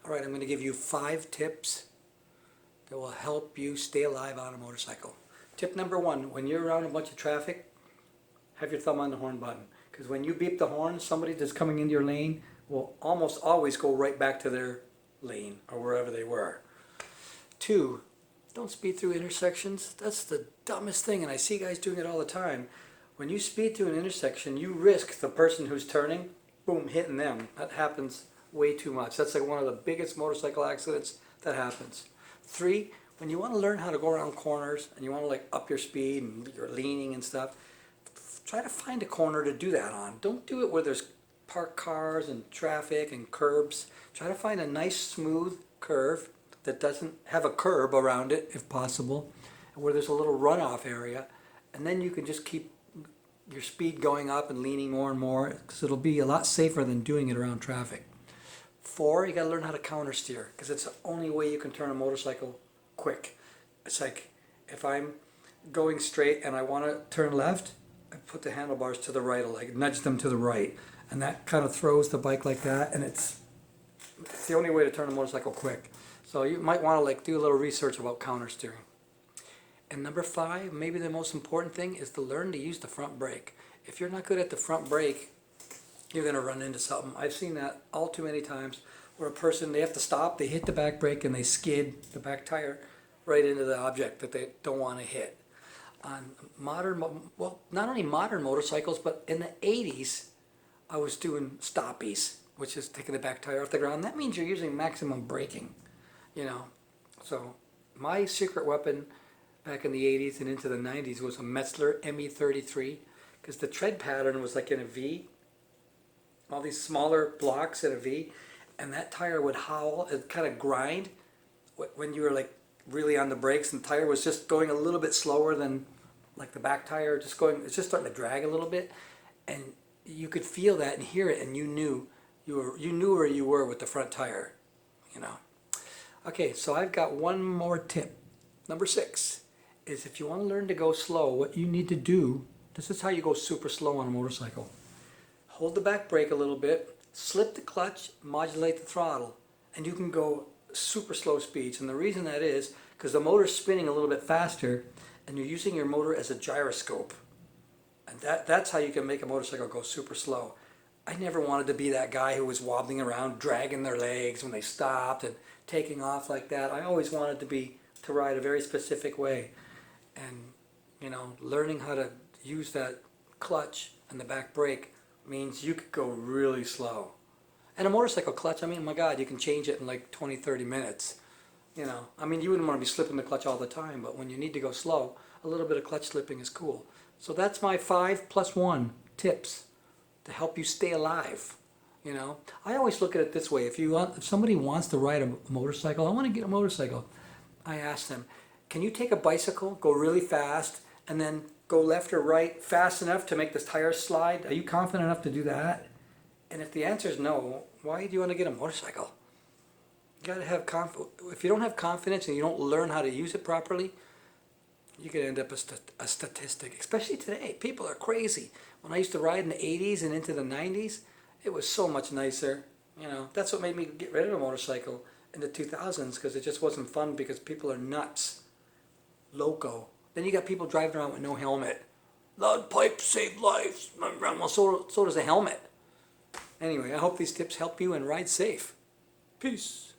Alright, I'm going to give you 5 tips that will help you stay alive on a motorcycle. Tip number 1, when you're around a bunch of traffic, have your thumb on the horn button. Because when you beep the horn, somebody that's coming into your lane will almost always go right back to their lane or wherever they were. 2, don't speed through intersections. That's the dumbest thing, and I see guys doing it all the time. When you speed through an intersection, you risk the person who's turning, boom, hitting them. That happens way too much. That's like one of the biggest motorcycle accidents that happens. 3, when you want to learn how to go around corners and you want to like up your speed and you're leaning and stuff, try to find a corner to do that on. Don't do it where there's parked cars and traffic and curbs. Try to find a nice smooth curve that doesn't have a curb around it if possible, where there's a little runoff area, and then you can just keep your speed going up and leaning more and more, because it'll be a lot safer than doing it around traffic. 4, you got to learn how to counter steer, because it's the only way you can turn a motorcycle quick. It's like if I'm going straight and I want to turn left, I put the handlebars to the right, or like nudge them to the right, and that kind of throws the bike like that, and it's the only way to turn a motorcycle quick. So you might want to like do a little research about counter steering. And number 5, maybe the most important thing, is to learn to use the front brake. If you're not good at the front brake, you're going to run into something. I've seen that all too many times, where a person, they have to stop, they hit the back brake, and they skid the back tire right into the object that they don't want to hit. On modern, well, not only modern motorcycles, but in the 80s, I was doing stoppies, which is taking the back tire off the ground. That means you're using maximum braking, you know. So my secret weapon back in the 80s and into the 90s was a Metzler ME33, because the tread pattern was like in a V, all these smaller blocks in a V, and that tire would howl and kind of grind when you were like really on the brakes, and the tire was just going a little bit slower than like the back tire, just going, it's just starting to drag a little bit, and you could feel that and hear it, and you knew where you were with the front tire, you know. Okay, so I've got one more tip. Number 6 is, if you want to learn to go slow, what you need to do, this is how you go super slow on a motorcycle. Hold the back brake a little bit, slip the clutch, modulate the throttle, and you can go super slow speeds. And the reason that is because the motor's spinning a little bit faster, and you're using your motor as a gyroscope. And that's how you can make a motorcycle go super slow. I never wanted to be that guy who was wobbling around, dragging their legs when they stopped and taking off like that. I always wanted to ride a very specific way. And, you know, learning how to use that clutch and the back brake means you could go really slow. And a motorcycle clutch, I mean, my God, you can change it in like 20, 30 minutes. You know, I mean, you wouldn't want to be slipping the clutch all the time, but when you need to go slow, a little bit of clutch slipping is cool. So that's my 5 + 1 tips to help you stay alive. You know, I always look at it this way. If somebody wants to ride a motorcycle, I want to get a motorcycle, I ask them, can you take a bicycle, go really fast, and then go left or right fast enough to make the tires slide? Are you confident enough to do that? And if the answer is no, why do you want to get a motorcycle? You got to have if you don't have confidence and you don't learn how to use it properly, you could end up a statistic. Especially today, people are crazy. When I used to ride in the 80s and into the 90s, it was so much nicer. You know, that's what made me get rid of a motorcycle in the 2000s, because it just wasn't fun, because people are nuts. Loco. Then you got people driving around with no helmet. Loud pipes save lives. Well, so does a helmet. Anyway, I hope these tips help you, and ride safe. Peace.